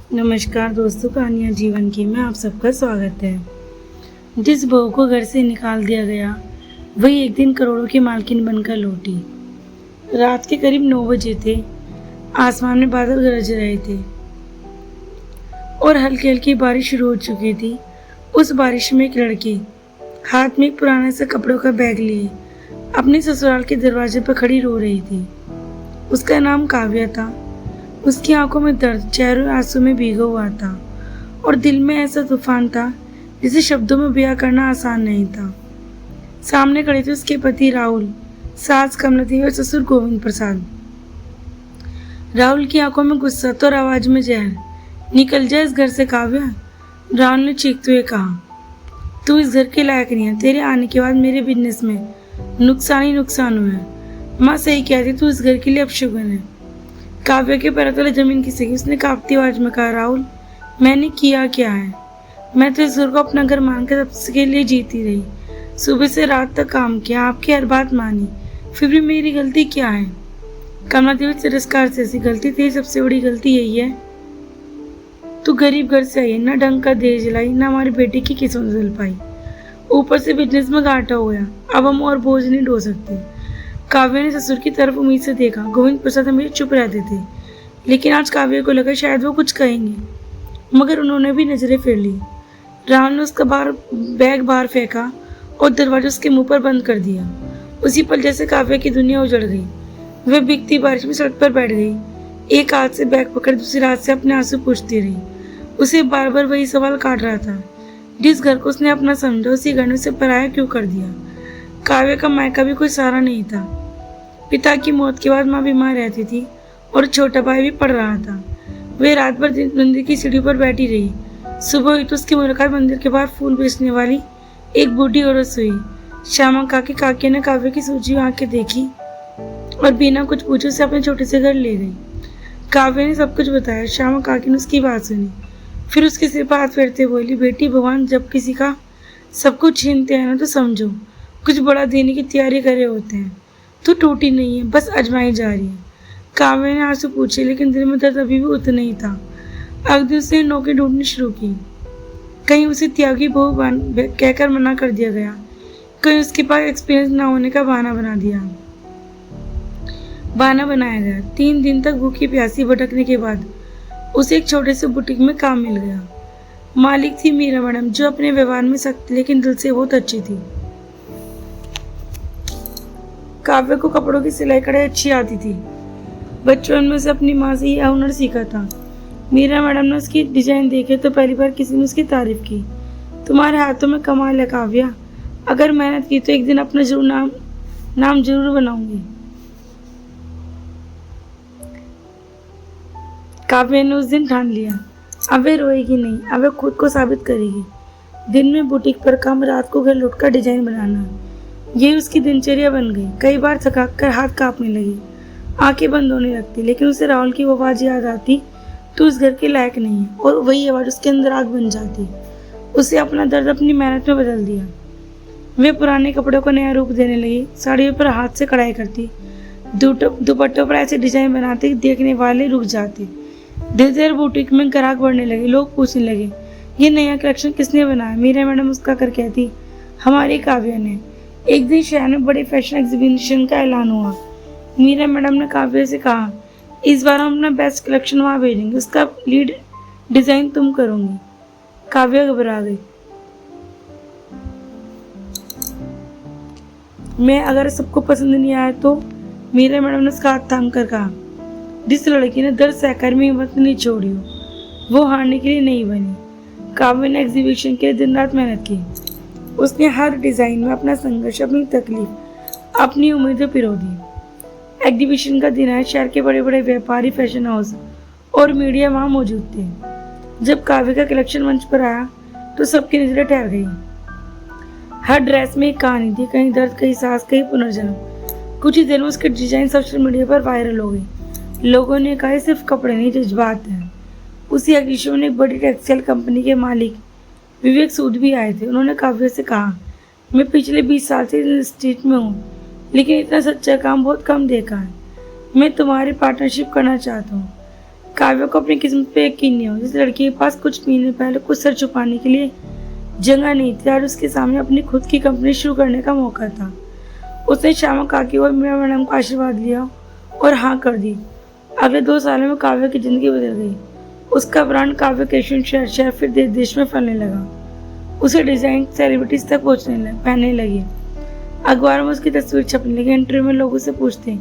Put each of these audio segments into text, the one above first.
नमस्कार दोस्तों, कहानियाँ जीवन की में आप सबका स्वागत है। जिस बहू को घर से निकाल दिया गया वही एक दिन करोड़ों की मालकिन बनकर लौटी। रात के करीब 9 बजे थे। आसमान में बादल गरज रहे थे और हल्की हल्की बारिश शुरू हो चुकी थी। उस बारिश में एक लड़की हाथ में एक पुराने से कपड़ों का बैग लिए अपने ससुराल के दरवाजे पर खड़ी रो रही थी। उसका नाम काव्या था। उसकी आंखों में दर्द, चेहरे आंसू में भीगा हुआ था और दिल में ऐसा तूफान था जिसे शब्दों में बयां करना आसान नहीं था। सामने खड़े थे उसके पति राहुल, सास कमलती और ससुर गोविंद प्रसाद। राहुल की आंखों में गुस्सा तो और आवाज में जहर। निकल जा इस घर से काव्या, राहुल ने चीखते हुए कहा। तू इस घर के लायक नहीं है। तेरे आने के बाद मेरे बिजनेस में नुकसान ही नुकसान हुआ है। माँ सही कहती, तू इस घर के लिए अपशगुन है। काव्या के पैरों तले जमीन खिसकी। उसने कांपती आवाज में कहा, राहुल मैंने किया क्या है? मैं तो इस घर को अपना घर मानकर सबके लिए जीती रही। सुबह से रात तक काम किया, आपकी हर बात मानी, फिर भी मेरी गलती क्या है? कमला देवी तिरस्कार से ऐसी गलती तेरी सबसे बड़ी गलती यही है। तू गरीब घर से आई है, ना ढंग का दहेज लाई, ना हमारी बेटी की किस्मत बदल पाई, ऊपर से बिजनेस में घाटा हो गया। अब हम और बोझ नहीं ढो सकते। काव्या ने ससुर की तरफ उम्मीद से देखा। गोविंद प्रसाद हमेशा चुप रहते थे, लेकिन आज काव्या को लगा शायद वो कुछ कहेंगे, मगर उन्होंने भी नजरें फेर ली। राहुल ने उसका बैग बाहर फेंका और दरवाजा उसके मुंह पर बंद कर दिया। उसी पल जैसे काव्या की दुनिया उजड़ गई। वह भीगती बारिश में सड़क पर बैठ गई, एक हाथ से बैग पकड़ दूसरे हाथ से अपने आंसू पूछती रही। उसे बार बार वही सवाल काट रहा था, जिस घर को उसने अपना समझा उसी घर ने उसे पराया क्यों कर दिया। काव्या का मायका भी कोई सहारा नहीं था। पिता की मौत के बाद माँ बीमार रहती थी और छोटा भाई भी पढ़ रहा था। वे रात भर मंदिर की सीढ़ी पर बैठी रही। सुबह हुई तो उसकी मुलाकात मंदिर के बाहर फूल बेचने वाली एक बूढ़ी औरत से हुई। श्यामा काकी ने काव्या की सूजी आंखें देखी और बिना कुछ पूछे उसे अपने छोटे से घर ले गई। काव्या ने सब कुछ बताया। श्यामा काकी ने उसकी बात सुनी, फिर उसके सिर पर हाथ फेरते बोली, बेटी भगवान जब किसी का सब कुछ छीनते हैं ना तो समझो कुछ बड़ा देने की तैयारी करे होते हैं। तू टूटी नहीं है, बस आजमाई जा रही है। काव्या ने आंसू पूछे, लेकिन दिल में दर्द अभी भी उतना ही था। अगले उसने नौकरी ढूंढनी शुरू की। कहीं उसे त्यागी बहू कहकर मना कर दिया गया, कहीं उसके पास एक्सपीरियंस ना होने का बहाना बनाया गया। 3 दिन तक भूखी प्यासी भटकने के बाद उसे एक छोटे से बुटीक में काम मिल गया। मालिक थी मीरा मैडम, जो अपने व्यवहार में सख्त लेकिन दिल से बहुत अच्छी थी। काव्या को कपड़ों की सिलाई कढ़ाई अच्छी आती थी। बचपन में से अपनी माँ से यह हुनर सीखा था। मीरा मैडम ने उसकी डिजाइन देखे तो पहली बार किसी ने उसकी तारीफ की। तुम्हारे हाथों में कमाल है काव्या, अगर मेहनत की तो एक दिन अपना जरूर नाम जरूर बनाऊंगी। काव्या ने उस दिन ठान लिया, अब वे रोएगी नहीं, अब वे खुद को साबित करेगी। दिन में बुटीक पर काम, रात को घर लौटकर डिजाइन बनाना, ये उसकी दिनचर्या बन गई। कई बार थक कर हाथ कांपने लगी, आंखें बंद होने लगती, लेकिन उसे राहुल की वो आवाज याद आती, तू इस घर के लायक नहीं है, और वही आवाज उसके अंदर आग बन जाती। उसे अपना दर्द अपनी मेहनत में बदल दिया। वे पुराने कपड़ों को नया रूप देने लगी, साड़ियों पर हाथ से कढ़ाई करती, दुपट्टों पर ऐसे डिजाइन बनाती देखने वाले रुक जाते। धीरे धीरे बुटीक में ग्राहक बढ़ने लगे। लोग पूछने लगे, ये नया कलेक्शन किसने बनाया? मीरा मैडम उसका कर कहती, हमारी काव्या ने। एक दिन शहर में बड़े फैशन एग्जीबिशन का ऐलान हुआ। मीरा मैडम ने काव्या से कहा, इस बार हम अपना बेस्ट कलेक्शन वहाँ भेजेंगे, उसका लीड डिजाइन तुम करोगी। काव्या घबरा गई। मैं अगर सबको पसंद नहीं आया तो? मीरा मैडम ने उसका हाथ थाम कर कहा। जिस लड़की ने दर्द सहकर में हिम्मत नहीं छोड़ी हो वो हारने के लिए नहीं बनी। काव्या ने एग्जीबिशन के लिए दिन रात मेहनत की। उसने हर डिजाइन में अपना संघर्ष, अपनी तकलीफ, अपनी उम्मीदें पिरो दी। एग्जीबिशन का दिन आया। शहर के बड़े बड़े व्यापारी, फैशन हाउस और मीडिया वहाँ मौजूद थे। जब काव्या का कलेक्शन मंच पर आया तो सबकी नजरें ठहर गई। हर ड्रेस में एक कहानी थी, कहीं दर्द, कहीं साहस, कहीं पुनर्जन्म। कुछ ही देर में उसके डिजाइन सोशल मीडिया पर वायरल हो गई। लोगों ने कहा सिर्फ कपड़े नहीं, जज्बात हैं। उसी एग्जीबिशन में एक बड़ी टेक्सटाइल कंपनी के मालिक विवेक सूद भी आए थे। उन्होंने काव्या से कहा, मैं पिछले 20 साल से इंडस्ट्री में हूँ, लेकिन इतना सच्चा काम बहुत कम देखा है। मैं तुम्हारी पार्टनरशिप करना चाहता हूँ। काव्या को अपनी किस्मत पे यकीन नहीं हुआ। जिस लड़की के पास कुछ महीने पहले कुछ सर छुपाने के लिए जगह नहीं थी, आज उसके सामने अपनी खुद की कंपनी शुरू करने का मौका था। उसने श्यामा काकी और मीरा मैडम का आशीर्वाद लिया और हाँ कर दी। अगले 2 सालों में काव्या की जिंदगी बदल गई। उसका ब्रांड काव्या क्रिएशन शहर फिर देश देश में फैलने लगा। उसे डिजाइन सेलिब्रिटीज तक पहनने लगी। अखबारों में उसकी तस्वीर छपने लगी। इंटरव्यू में लोग उससे पूछते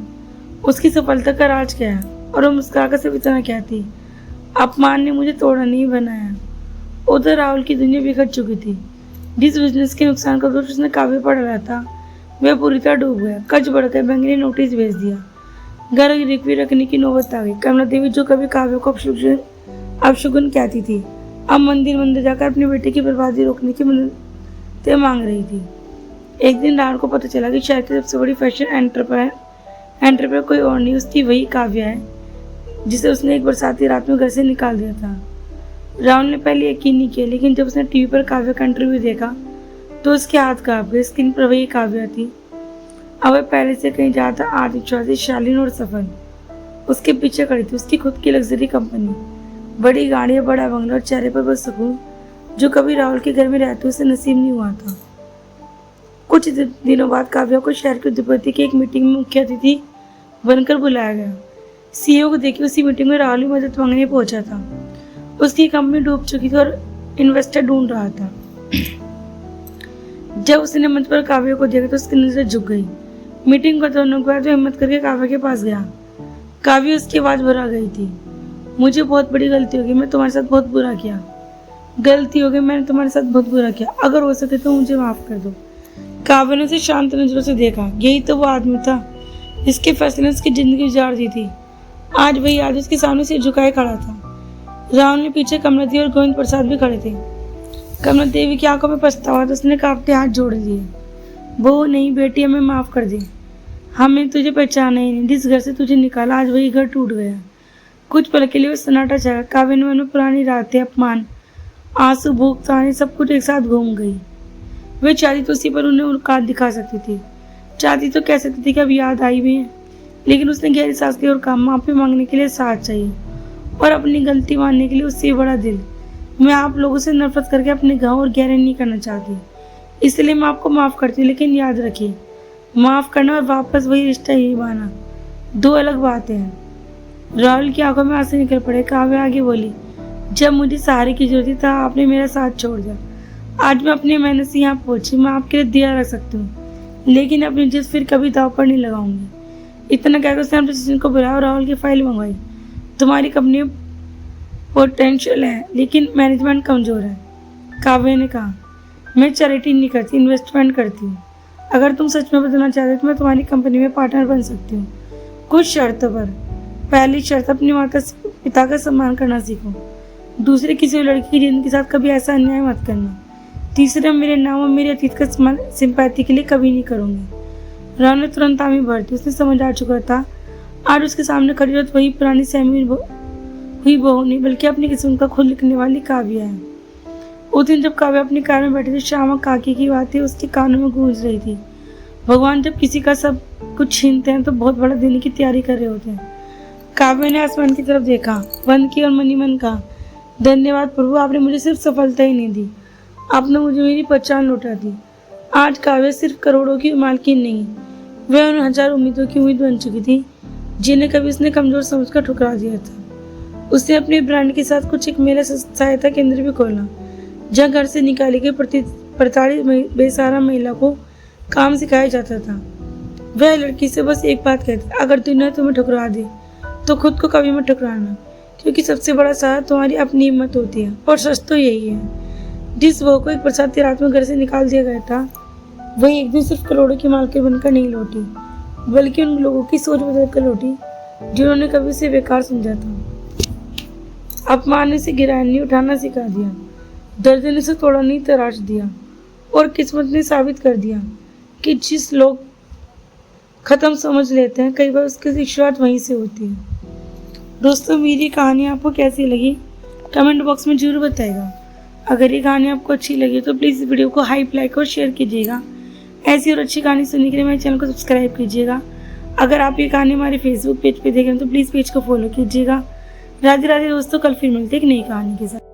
उसकी सफलता का राज क्या है, और वो मुस्कुराकर सिर्फ इतना कहती, अपमान ने मुझे तोड़ा नहीं बनाया। उधर राहुल की दुनिया बिखर चुकी थी। जिस बिजनेस के नुकसान का दोष उसने काव्य पर डाला था वह पूरी तरह डूब गया। कर्ज बढ़कर बैंक ने नोटिस भेज दिया। घर गिरवी रखने की नौबत आ गई। कमला देवी जो कभी काव्य को अपशुगन कहती थी, अब मंदिर जाकर अपनी बेटे की बर्बादी रोकने की मदद मांग रही थी। एक दिन राहुल को पता चला कि शहर की सबसे बड़ी फैशन एंटरप्रेन्योर कोई और नहीं, उसकी वही काव्या है जिसे उसने एक बरसाती रात में घर से निकाल दिया था। राहुल ने पहले यकीन नहीं किया, लेकिन जब उसने टीवी पर काव्या का इंटरव्यू देखा तो उसके हाथ कांप गए। स्क्रीन पर वही काव्या थी। अब वह पहले से कहीं ज़्यादा आत्मविश्वासी, शालीन और सफल उसके पीछे खड़ी थी। उसकी खुद की लग्जरी कंपनी, बड़ी गाड़ियाँ, बड़ा बंगला और चेहरे पर बस सुकून जो कभी राहुल के घर में रहते उसे नसीब नहीं हुआ था। कुछ दिनों बाद काव्या को शहर के उद्योगपति की एक मीटिंग में मुख्य अतिथि बनकर बुलाया गया। सीईओ को देखी उसी मीटिंग में राहुल मदद मांगने पहुंचा था। उसकी कंपनी डूब चुकी थी और इन्वेस्टर ढूंढ रहा था। जब उसने मंच पर काव्या को देखा तो उसकी नजर झुक गई। मीटिंग खत्म होने के बाद वो हिम्मत करके काव्या के पास गया। काव्या उसकी आवाज भरा गई थी, मुझे बहुत बड़ी गलती होगी, मैं तुम्हारे साथ बहुत बुरा किया। गलती हो गई, मैंने तुम्हारे साथ बहुत बुरा किया, अगर हो सके तो मुझे माफ कर दो। काव्या ने उसे शांत नजरों से देखा। यही तो वो आदमी था जिसके फैसले ने उसकी जिंदगी उजाड़ दी थी। आज वही आज उसके सामने से झुकाए खड़ा था। राहुल ने पीछे कमला देवी और गोविंद प्रसाद भी खड़े थे। कमला देवी की आंखों में पछतावा था। उसने कांपते हाथ जोड़ लिए। वो नहीं बेटी, हमें माफ कर दे, हमने तुझे पहचाना ही नहीं। जिस घर से तुझे निकाला आज वही घर टूट गया। कुछ पल के लिए वो सन्नाटा छाया। काव्या ने मन में पुरानी रातें, अपमान, आंसू, भूख, ताने सब कुछ एक साथ घूम गई। वे चाहती तो उसी पर उन्हें औकात दिखा सकती थी। चाहती तो कह सकती थी कि अब याद आई भी है, लेकिन उसने गहरी सांस ली और कहा, माफी मांगने के लिए साथ चाहिए और अपनी गलती मानने के लिए उससे बड़ा दिल। मैं आप लोगों से नफरत करके अपने घाव और गहरे नहीं करना चाहती, इसलिए मैं आपको माफ करती हूँ। लेकिन याद रखिए, माफ करना और वापस वही रिश्ता ही निभाना दो अलग बातें हैं। राहुल की आंखों में आंसू निकल पड़े। काव्या आगे बोली, जब मुझे सहारे की जरूरत थी तब आपने मेरा साथ छोड़ दिया। आज मैं अपनी मेहनत से यहाँ पहुंची। मैं आपके लिए दिया रख सकती हूँ, लेकिन अपनी इज्जत फिर कभी दाव पर नहीं लगाऊंगी। इतना कहकर उसने अपने सचिन को बुलाया और राहुल की फाइल मंगवाई। तुम्हारी कंपनी पोटेंशियल है, लेकिन मैनेजमेंट कमजोर है, काव्या ने कहा। मैं चैरिटी नहीं करती, इन्वेस्टमेंट करती हूँ। अगर तुम सच में बदलना चाहते हो तो मैं तुम्हारी कंपनी में पार्टनर बन सकती हूँ, कुछ शर्तों पर। पहली शर्त, अपनी माता पिता का सम्मान करना सीखो। दूसरे, किसी लड़की की जिंदगी के साथ कभी ऐसा अन्याय मत करना। तीसरा, मेरे नाम और मेरे अतीत का सिंपैथी के लिए कभी नहीं करूँगी। राहुल ने तुरंत आमी भर दी। उसने समझ आ चुका था आज उसके सामने खड़ी औरत वही पुरानी सहमी हुई बहू नहीं, बल्कि अपनी किस्मत का खुद लिखने वाली काव्या है। उस दिन जब काव्या अपनी कार में बैठी थी, श्यामा काकी की बातें उसके कानों में गूंज रही थी। भगवान जब किसी का सब कुछ छीनते हैं तो बहुत बड़ा देने की तैयारी कर रहे होते हैं। काव्या ने आसमान की तरफ देखा, बंद की और मनी मन कहा, धन्यवाद प्रभु, आपने मुझे सिर्फ सफलता ही नहीं दी, आपने मुझे मेरी पहचान लौटा दी। आज काव्या सिर्फ करोड़ों की मालकिन नहीं, वह उन हजारों उम्मीदों की उम्मीद बन चुकी थी जिन्हें कभी उसने कमजोर समझकर ठुकरा दिया था। उसने अपने ब्रांड के साथ कुछ एक महिला सहायता केंद्र भी खोला, जहाँ घर से निकाली गई प्रताड़ित बेसहारा महिला को काम सिखाया जाता था। वह लड़की से बस एक बात कहती, अगर दुनिया तुम्हें ठुकरा दे तो खुद को कभी मत ठुकराना, क्योंकि सबसे बड़ा सहारा तुम्हारी अपनी हिम्मत होती है। और सच तो यही है, जिस बहू को एक बरसाती रात में घर से निकाल दिया गया था, वही एक दिन सिर्फ करोड़ों की मालकिन बनकर नहीं लौटी, बल्कि उन लोगों की सोच बदल कर लौटी जिन्होंने कभी उसे बेकार समझा था। अपमान से गिराया नहीं, उठाना सिखा दिया। दर्द ने से तोड़ा नहीं, तराश दिया। और किस्मत ने साबित कर दिया कि जिस लोग खत्म समझ लेते हैं, कई बार उसकी शुरुआत वहीं से होती है। दोस्तों, मेरी कहानी आपको कैसी लगी कमेंट बॉक्स में जरूर बताइएगा। अगर ये कहानी आपको अच्छी लगी तो प्लीज़ इस वीडियो को हाइप, लाइक और शेयर कीजिएगा। ऐसी और अच्छी कहानी सुनने के लिए मेरे चैनल को सब्सक्राइब कीजिएगा। अगर आप ये कहानी हमारे फेसबुक पेज पे देख रहे हैं तो प्लीज़ पेज को फॉलो कीजिएगा। राधे राधे दोस्तों, कल फिर मिलते हैं एक नई कहानी के साथ।